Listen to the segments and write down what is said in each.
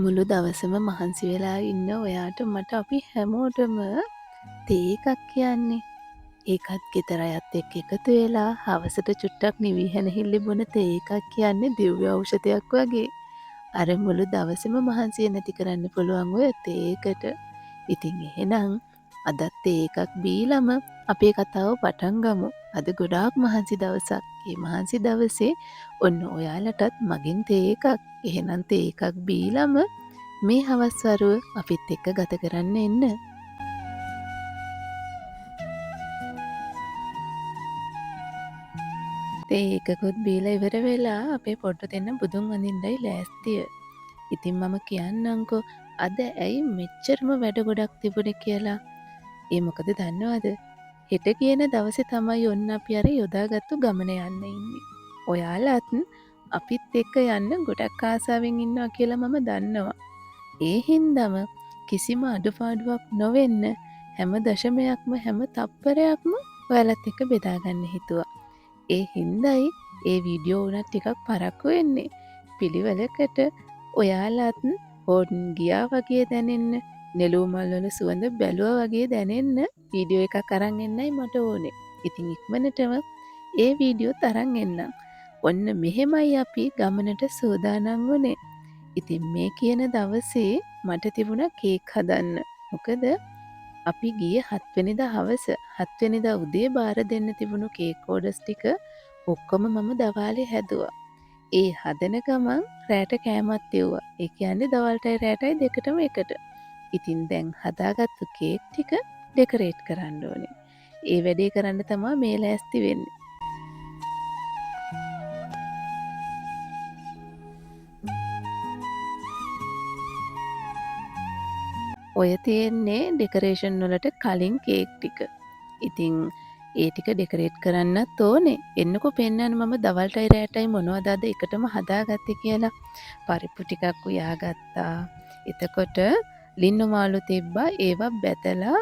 මුළු දවසම මහන්සි වෙලා ඉන්න ඔයාට මට අපි හැමෝටම තේ එකක් කියන්නේ. ඒකත් ගෙදර අයත් එක්ක එකතු වෙලා හවසට චුට්ටක් නිවී හැනහිල්ලේ බොන තේ එකක් කියන්නේ දිව්‍ය ඖෂධයක් වගේ. අර මුළු දවසම මහන්සිය නැති කරන්න පුළුවන් ඔය තේ එකට. ඉතින් එහෙනම් අදත් තේ එකක් බීලම අපේ කතාව පටන් ගමු. අද ගොඩාක් මහන්සි දවසක්. ඒ මහන්සි දවසේ ඔන්න ඔයාලටත් මගෙන් තේ එකක්. එහෙනම් තේ එකක් බීලම මේ හවස් වරුව අපිත් එක්ක ගත කරන්න එන්න. තේ එකකුත් බීලා ඉවර වෙලා අපේ පොඩ්ඩ දෙන්න බුදුන් වඳින්නයි ලෑස්තිය. ඉතින් මම කියන්නම්කෝ අද ඇයි මෙච්චරම වැඩ ගොඩක් තිබුණේ කියලා. ඒ මොකද දන්නවද? හෙට කියන දවසේ තමයි ඔන්න අපි අර යොදාගත්තු ගමන යන්න ඉන්නේ. ඔයාලත් අපිත් එක්ක යන්න ගොඩක් ආසාවෙන් ඉන්නවා කියලා මම දන්නවා. ඒ හින්දාම කිසිම අඩුපාඩුවක් නොවෙන්න හැම දශමයක්ම හැම තප්පරයක්ම ඔයාලත් එක්ක බෙදාගන්න හිතුවා. ඒ හින්දායි ඒ වීඩියෝ උනත් ටිකක් පරක්කු වෙන්නේ. පිළිවෙලකට ඔයාලත් ඕන් ගියා වගේ දැනෙන්න, නෙළුම් මල් වල සුවඳ බැලුවා වගේ දැනෙන්න වීඩියෝ එකක් අරන් එන්නයි මට ඕනේ. ඉතින් ඉක්මනටම ඒ වීඩියෝත් අරන් එන්නම්. ඔන්න මෙහෙමයි අපි ගමනට සූදානම් වුණේ. ඉතින් මේ කියන දවසේ මට තිබුණා කේක් හදන්න. මොකද අපි ගියේ 7 වෙනිදා හවස 7 වෙනිදා උදේ බාර දෙන්න තිබුණු කේක් ඕඩර්ස් ටික ඔක්කොම මම දවාලේ හැදුවා. ඒ හදන ගමන් රැට කෑමත් එව්වා. ඒ කියන්නේ දවල්ටයි රැටයි දෙකටම එකට. ඉතින් දැන් හදාගත්තු කේක් ටික ඩෙකරේට් කරන්න ඕනේ. ඒ වැඩේ කරන්න තමයි මේ ලෑස්ති වෙන්නේ. ඔය තියෙන්නේ ඩෙකරේෂන් වලට කලින් කේක් ටික. ඉතින් ඒ ටික ඩෙකරේට් කරන්නත් ඕනේ. එන්නකෝ පෙන්නන්න මම දවල්ටයි රැටයි මොනවද අද එකටම හදාගත්තේ කියලා. පරිප්පු ටිකක් උයාගත්තා. එතකොට ලින්නු මාළු තිබ්බා. ඒවා බැදලා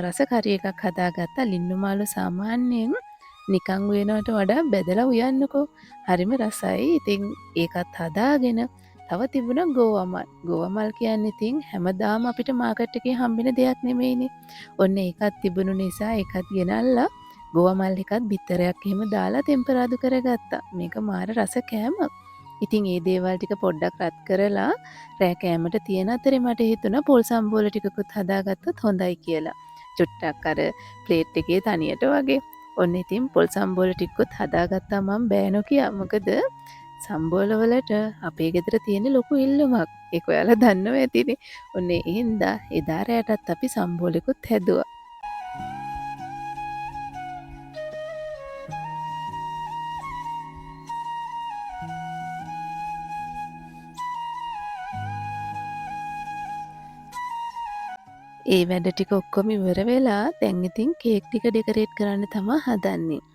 රස කරි එකක් හදාගත්තා. ලින්නු මාළු සාමාන්‍යයෙන් නිකන් උයනවට වඩා බැදලා උයන්නකෝ. හරිම රසයි. ඉතින් ඒකත් හදාගෙන තව තිබුණා ගෝවමල්. ගෝවමල් කියන්නේ ඉතින් හැමදාම අපිට මාකට් එකේ හම්බෙන දෙයක් නෙමෙයිනේ. ඔන්න ඒකත් තිබුණු නිසා ඒකත් ගෙනල්ලා ගෝවමල් එකත් බිත්තරයක් එහෙම දාලා ටෙම්පරාදු කරගත්තා. මේක මාර රස කෑමක්. ඉතින් ඒ දේවල් ටික පොඩ්ඩක් රත් කරලා රෑ කෑමට තියෙන අතරේ මට හිතුණා පොල් සම්බෝල ටිකකුත් හදාගත්තොත් හොඳයි කියලා. චුට්ටක් අර ප්ලේට් එකේ තනියට වගේ. ඔන්න ඉතින් පොල් සම්බෝල ටිකකුත් හදාගත්තා මම බෑ නොකිය. මොකද සම්බෝල වලට අපේ ගෙදර තියෙන ලොකු ඉල්ලුමක්. ඒක ඔයාලා දන්නව ඇතිනේ. ඔන්න ඒ හින්දා එදා රෑටත් අපි සම්බෝලෙකුත් හැදුවා. ඒ වැඩ ටික ඔක්කොම ඉවර වෙලා දැන් ඉතින් කේක් ටික ඩෙකරේට් කරන්න තමයි හදන්නේ.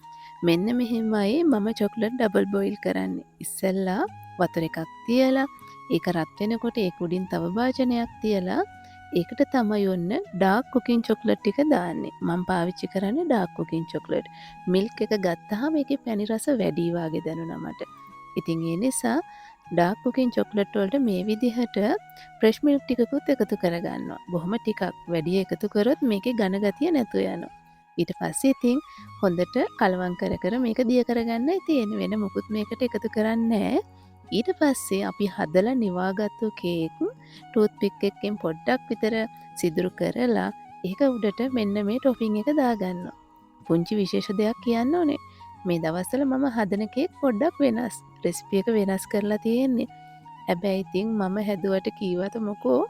මෙන්න මෙහෙමයි මම චොක්ලට් ඩබල් බොයිල් කරන්නේ. ඉස්සෙල්ලා වතුර එකක් තියලා ඒක රත් වෙනකොට ඒක උඩින් තව භාජනයක් තියලා ඒකට තමයි ඔන්න ඩාර්ක් කුකින් චොක්ලට් ටික දාන්නේ. මම පාවිච්චි කරන්නේ ඩාර්ක් කුකින් චොක්ලට්. මිල්ක් එක ගත්තාම ඒකේ පැණි රස වැඩි වාගේ දැනුණා මට. ඉතින් ඒ නිසා ඩාර්ක් කුකින් චොක්ලට් වලට මේ විදිහට ෆ්‍රෙෂ් මිල්ක් ටිකකුත් එකතු කරගන්නවා. බොහොම ටිකක් වැඩි එකතු කරොත් මේකේ ඝන ගතිය නැතු යනවා. ඊට පස්සේ ඉතින් හොඳට කලවම් කර කර මේක දිය කරගන්නයි තියෙන්නේ. වෙන මොකුත් මේකට එකතු කරන්නේ ඊට පස්සේ අපි හදලා නිවාගත්තු කේක් ටූත් පික් එකකින් පොඩ්ඩක් විතර සිදුරු කරලා ඒක උඩට මෙන්න මේ ටොපින් එක දාගන්නවා. පුංචි විශේෂ දෙයක් කියන්න ඕනේ. මේ දවස්වල මම හදන කේක් පොඩ්ඩක් වෙනස්. රෙසිපි එක වෙනස් කරලා තියෙන්නේ. හැබැයි ඉතින් මම හැදුවට කීවට මොකෝ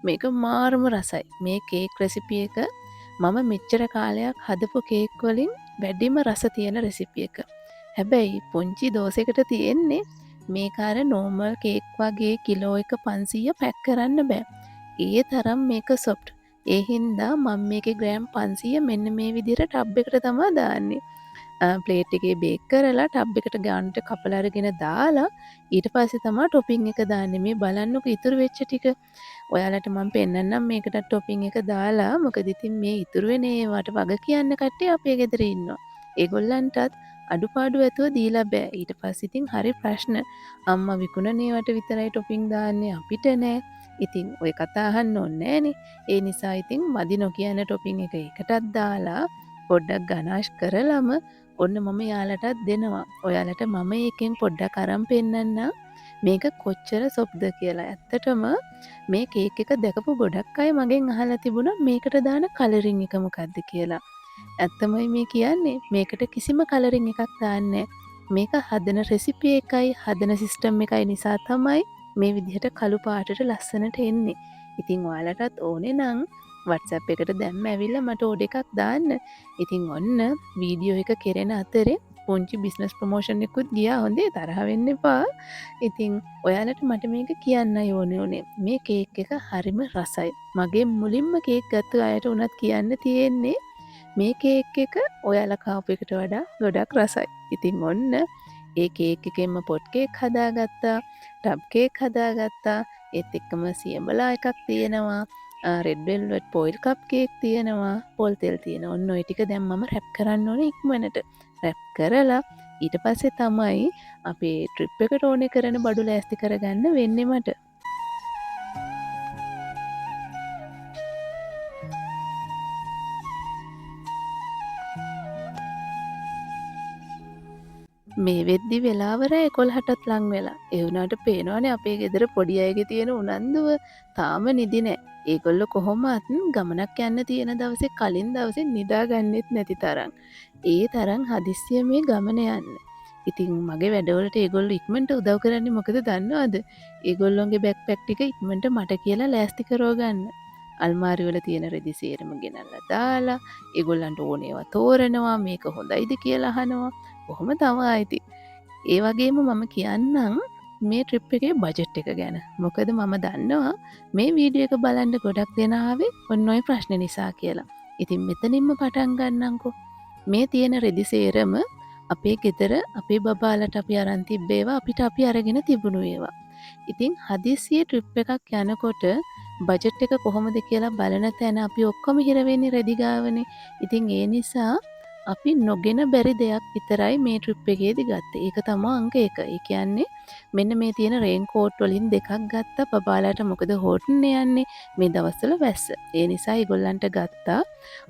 මේක මාරම රසයි. මේ කේක් රෙසිපි එක මම මෙච්චර කාලයක් හදපු කේක් වලින් වැඩිම රස තියෙන රෙසිපි එක. හැබැයි පුංචි දෝසයකට තියෙන්නේ මේක අර නෝමල් කේක් වගේ කිලෝ එක 500 පැක් කරන්න බෑ. ඒ තරම් මේක සොෆ්ට්. ඒ හින්දා මම මේකේ ග්‍රෑම් 500 මෙන්න මේ විදිහට ටබ් එකට තමයි දාන්නේ. ප්ලේට් එකේ බේක් කරලා ටබ් එකට ගානට කපලා අරගෙන දාලා ඊට පස්සේ තමයි ටොපින් එක දාන්නේ. මේ බලන්නකෝ ඉතුරු වෙච්ච ටික. ඔයාලට මම පෙන්නන්නම් මේකට ටොපින් එක දාලා. මොකද ඉතින් මේ ඉතුරු වෙන ඒවට වග කියන්න කට්ටිය අපේ ගෙදර ඉන්නවා. ඒගොල්ලන්ටත් අඩුපාඩු ඇතුව දීලා බෑ. ඊට පස්සේ ඉතින් හරි ප්‍රශ්න. අම්මා විකුණන ඒවට විතරයි ටොපින් දාන්නේ අපිට නෑ. ඉතින් ඔය කතා අහන්න ඕනේ නෑනේ. ඒ නිසා ඉතින් මදි නොකියන ටොපින් එක එකටත් දාලා පොඩ්ඩක් ගනාශ් කරලම ඔන්න මම යාලටත් දෙනවා. ඔයාලට මම එකෙන් පොඩ්ඩක් අරන් පෙන්නන්නම් මේක කොච්චර සොප්ද කියලා. ඇත්තටම මේ කේක් එක දැකපු ගොඩක් අය මගෙන් අහලා තිබුණා මේකට දාන කලරින් එක මොකක්ද කියලා. ඇත්තමයි මේ කියන්නේ මේකට කිසිම කලරින් එකක් දාන්නේ මේක හදන රෙසිපි එකයි හදන සිස්ටම් එකයි නිසා තමයි මේ විදිහට කළු පාටට ලස්සනට එන්නේ. ඉතින් ඔයාලටත් ඕනේ නම් WhatsApp එකට දැම්ම ඇවිල්ලා මට ඕඩර් එකක් දාන්න. ඉතින් ඔන්න වීඩියෝ එක කෙරෙන අතරේ පුංචි බිස්නස් ප්‍රමෝෂන් එකකුත් ගියා. හොඳේ තරහ වෙන්න එපා. ඉතින් ඔයාලට මට මේක කියන්නයි ඕනේ උනේ. මේ කේක් එක හරිම රසයි. මගේ මුලින්ම කේක් ගත්ත අයට උනත් කියන්න තියෙන්නේ මේ කේක් එක ඔයාලා කාපු එකට වඩා ගොඩක් රසයි. ඉතින් ඔන්න ඒ කේක් එකෙන්ම පොට් කේක් හදාගත්තා, ටබ් කේක් හදාගත්තා, ඒත් එක්කම සියඹලා එකක් තියෙනවා, රෙඩ් වෙල්වෙට් පොයිල් කප් කේක් තියෙනවා, පොල් තෙල් තියෙනවා. ඔන්න ඔය ටික දැන් මම රැප් කරන්න ඕනේ ඉක්මනට. රැප් කරලා ඊට පස්සේ තමයි අපේ ට්‍රිප් එකට ඕනේ කරන බඩු ලෑස්ති කරගන්න වෙන්නේ මට. මේ වෙද්දි වෙලාව රෑ 11ටත් ලං වෙලා. ඒ වුණාට පේනවනේ අපේ ගෙදර පොඩි අයගේ තියෙන උනන්දුව තාම නිදි නෑ. ඒගොල්ලෝ කොහොමත් ගමනක් යන්න තියෙන දවසේ කලින් දවසේ නිදාගන්නෙත් නැති තරම්. ඒ තරම් හදිස්සිය මේ ගමන යන්නේ. ඉතින් මගේ වැඩවලට ඒගොල්ලෝ ඉක්මනට උදව් කරන්නේ මොකද දන්නවද? ඒගොල්ලොන්ගේ බෑග්පැක් ටික ඉක්මනට මට කියලා ලෑස්ති කරව ගන්න. අල්මාරි වල තියෙන රෙදි සේරම ගෙනල්ලා දාලා ඒගොල්ලන්ට ඕනේවා තෝරනවා මේක හොඳයිද කියලා අහනවා. කොහොම තමයි ඉතින්. ඒ වගේම මම කියන්නම් මේ ට්‍රිප් එකේ බජට් එක ගැන. මොකද මම දන්නවා මේ වීඩියෝ එක බලන්න ගොඩක් දෙනා ආවේ ඔන්න ඔය ප්‍රශ්න නිසා කියලා. ඉතින් මෙතනින්ම පටන් ගන්නම්කෝ. මේ තියෙන රෙදි සේරම අපේ ගෙදර අපේ බබාලට අපි අරන් තිබ්බ ඒවා අපිට අපි අරගෙන තිබුණු ඒවා. ඉතින් හදිස්සියේ ට්‍රිප් එකක් යනකොට බජට් එක කොහොමද කියලා බලන තැන අපි ඔක්කොම හිර වෙන්නේ රෙදි ගාවනේ. ඉතින් ඒ නිසා අපි නොගෙන බැරි දෙයක් විතරයි මේ ට්‍රිප් එකේදී ගත්තේ. ඒක තමයි අංක 1. ඒ කියන්නේ මෙන්න මේ තියෙන රේන් කෝට් වලින් දෙකක් ගත්තා. බබාලාට මොකද හොට්න් යන්නේ මේ දවස්වල වැස්ස. ඒ නිසා ඒගොල්ලන්ට ගත්තා.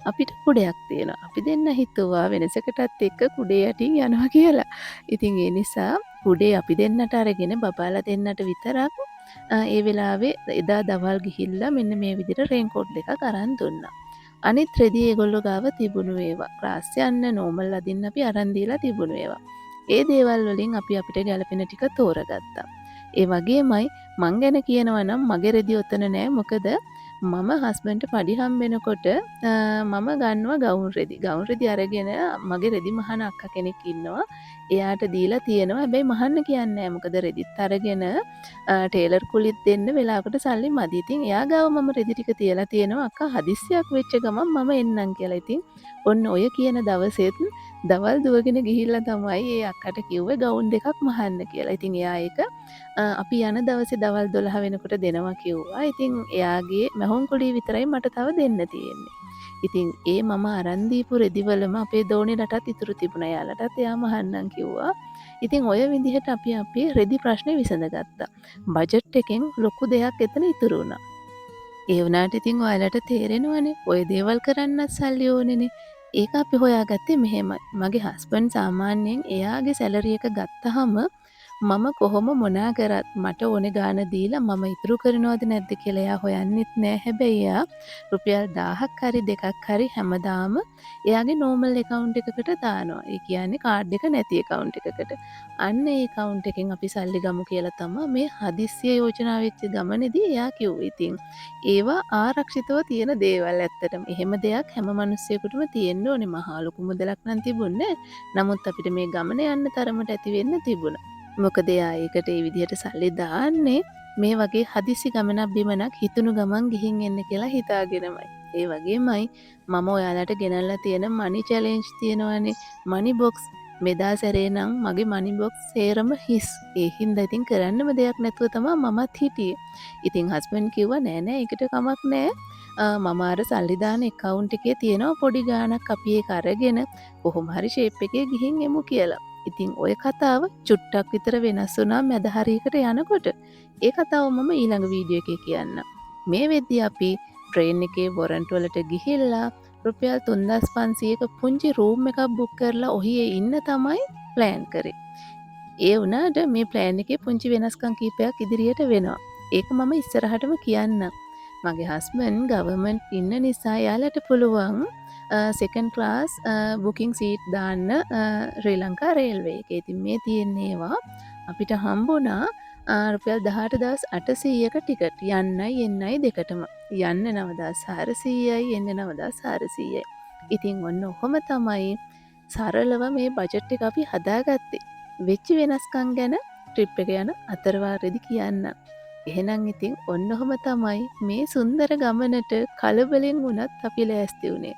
අපිට කුඩයක් තියෙනවා. අපි දෙන්න හිතුවා වෙනසකටත් එක්ක කුඩේ යටින් යනවා කියලා. ඉතින් ඒ නිසා කුඩේ අපි දෙන්නට අරගෙන බබාලා දෙන්නට විතරක් ඒ වෙලාවේ එදා දවල් ගිහිල්ලා මෙන්න මේ විදිහට රේන් කෝට් දෙකක් අරන් දුන්නා. අනිත් රෙදි ඒගොල්ලෝ ගාව තිබුණු ඒවා. ක්ලාස් යන්න නෝමල් අදින්න අපි අරන් දීලා තිබුණු ඒවා. ඒ දේවල් වලින් අපි අපිට ගැළපෙන ටික තෝරගත්තා. ඒ වගේමයි මං ගැන කියනවා නම් මගේ රෙදි ඔතන නෑ. මොකද මම හස්බන්ඩ්ට පඩි හම්බෙනකොට මම ගන්නවා ගවුම් රෙදි. ගවුම් රෙදි අරගෙන මගේ රෙදි මහන අක්කා කෙනෙක් ඉන්නවා. එයාට දීලා තියෙනවා. හැබැයි මහන්න කියන්නේ නෑ. මොකද රෙදිත් අරගෙන ටේලර් කුලිත් දෙන්න වෙලාවකට සල්ලි මදි. ඉතින් එයා ගාව මම රෙදි ටික තියලා තියෙනවා. අක්කා හදිස්සියක් වෙච්ච ගමන් මම එන්නම් කියලා. ඉතින් ඔන්න ඔය කියන දවසෙත් දවල් දුවගෙන ගිහිල්ලා තමයි ඒ අක්කට කිව්වේ ගවුම් දෙකක් මහන්න කියලා. ඉතින් එයා ඒක අපි යන දවසේ දවල් 12 වෙනකොට දෙනවා කිව්වා. ඉතින් එයාගේ මහොන් කුලිය විතරයි මට තව දෙන්න තියෙන්නේ. ඉතින් ඒ මම අරන් දීපු රෙදිවලම අපේ දෝණිලටත් ඉතුරු තිබුණා. යාලටත් එයා මහන්නම් කිව්වා. ඉතින් ඔය විදිහට අපි අපේ රෙදි ප්‍රශ්නේ විසඳගත්තා. බජට් එකෙන් ලොකු දෙයක් එතන ඉතුරු වුණා. ඒ වුණාට ඉතින් ඔයාලට තේරෙනවනේ ඔය දේවල් කරන්නත් සල්ලි ඕනේනේ. ඒක අපි හොයාගත්තේ මෙහෙමයි. මගේ හස්බන්ඩ් සාමාන්‍යයෙන් එයාගේ සැලරි එක ගත්තහම මම කොහොම මොනා කරත් මට ඕනේ ගාන දීලා මම ඉතුරු කරනවද නැද්ද කියලා එයා හොයන්නෙත් නෑ. හැබැයි එයා රුපියල් 1000ක් හරි දෙකක් හරි හැමදාම එයාගේ නෝමල් account එකකට දානවා. ඒ කියන්නේ කාඩ් එක නැති account එකකට. අන්න ඒ account එකෙන් අපි සල්ලි ගමු කියලා තමයි මේ හදිස්සිය යෝජනා වෙච්ච ගමනේදී එයා කිව්වේ. ඉතින් ඒවා ආරක්ෂිතව තියෙන දේවල් ඇත්තටම. එහෙම දෙයක් හැම මිනිස්සෙකුටම තියෙන්න ඕනේ. මහා ලොකු මුදලක් නම් තිබුණේ නෑ. නමුත් අපිට මේ ගමන යන්න තරමට ඇති වෙන්න තිබුණා. මොකද එයා ඒකට ඒ විදිහට සල්ලි දාන්නේ මේ වගේ හදිසි ගමනක් බිමනක් හිතුණු ගමන් ගිහින් එන්න කියලා හිතාගෙනමයි. ඒ වගේමයි මම ඔයාලට ගෙනල්ලා තියෙන මනි චැලෙන්ජ් තියෙනවනේ. මනි බොක්ස් මෙදා සැරේ නම් මගේ මනි බොක්ස් සේරම හිස්. ඒ හින්දා ඉතින් කරන්නම දෙයක් නැතුව තමයි මමත් හිටියේ. ඉතින් හස්බන්ඩ් කිව්වා නෑ නෑ ඒකට කමක් නෑ. මම අර සල්ලි දාන account එකේ තියෙනවා පොඩි ගාණක් අපි ඒක අරගෙන කොහොම හරි ෂේප් එකේ ගිහින් එමු කියලා. ඉතින් ඔය කතාව චුට්ටක් විතර වෙනස් වුණා මැද හරියකට යනකොට. ඒ කතාව මම ඊළඟ වීඩියෝ එකේ කියන්නම්. මේ වෙද්දී අපි ට්‍රේන් එකේ වොරන්ට් වලට ගිහිල්ලා රුපියල් 3500ක පුංචි රූම් එකක් බුක් කරලා ඔහියේ ඉන්න තමයි ප්ලෑන් කරේ. ඒ වුණාට මේ ප්ලෑන් එකේ පුංචි වෙනස්කම් කීපයක් ඉදිරියට වෙනවා. ඒක මම ඉස්සරහටම කියන්නම්. මගේ හස්බන්ඩ් ගවර්න්මන්ට් ඉන්න නිසා එයාලට පුළුවන් සෙකන්ඩ් ක්ලාස් බුකින් සීට් දාන්න ශ්‍රී ලංකා රේල්වේ එකේ. ඉතින් මේ තියෙන්නේ ඒවා අපිට හම්බුණා රුපියල් 18800ක ටිකට් යන්නයි එන්නයි දෙකටම. යන්න 9400යි එන්න 9400යි. ඉතින් ඔන්න ඔහොම තමයි සරලව මේ බජට් එක අපි හදාගත්තේ. වෙච්ච වෙනස්කම් ගැන ට්‍රිප් එක යන අතරවාරෙදි කියන්නම්. එහෙනම් ඉතින් ඔන්න ඔහොම තමයි මේ සුන්දර ගමනට කලබලෙන් වුණත් අපි ලෑස්ති වුණේ.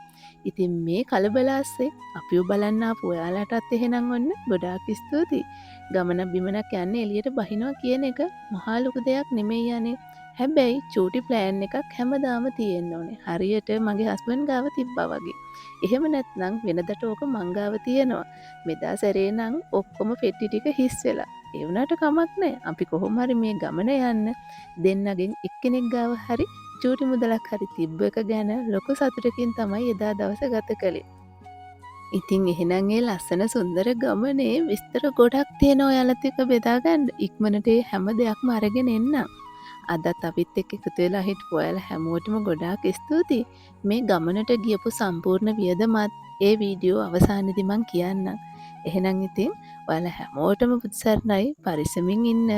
ඉතින් මේ කලබල ASCII අපිව බලන්න ආපු ඔයාලටත් එහෙනම් ඔන්න ගොඩාක් ස්තුතියි. ගමන බිමනක් යන්න එළියට බහිනවා කියන එක මහා ලොකු දෙයක් නෙමෙයි යන්නේ. හැබැයි චූටි ප්ලෑන් එකක් හැමදාම තියෙන්න ඕනේ. හරියට මගේ හස්බන්ඩ් ගාව තිබ්බා වගේ. එහෙම නැත්නම් වෙනදට ඕක මං ගාව තියෙනවා. මෙදා සැරේ නම් ඔක්කොම පෙට්ටි ටික හිස් වෙලා. ඒ වුණාට කමක් නැහැ. අපි කොහොම හරි මේ ගමන යන්න දෙන්නගෙන් එක්කෙනෙක් ගාව හරි චූටි මුදලක් හරි තිබ්බ එක ගැන ලොකු සතුටකින් තමයි එදා දවස ගත කළේ. ඉතින් එහෙනම් ඒ ලස්සන සුන්දර ගමනේ විස්තර ගොඩක් තියෙනවා ඔයාලත් එක්ක බෙදා ගන්න. ඉක්මනට ඒ හැම දෙයක්ම අරගෙන එන්න. අදත් අපිත් එක්ක එකතු වෙලා හිටපු ඔයාලා හැමෝටම ගොඩාක් ස්තුතියි. මේ ගමනට ගියපු සම්පූර්ණ වියදමත් ඒ වීඩියෝ අවසානයේදී මම කියන්නම්. එහෙනම් ඉතින් ඔයාලා හැමෝටම පුදුසරණයි පරිස්සමින් ඉන්න.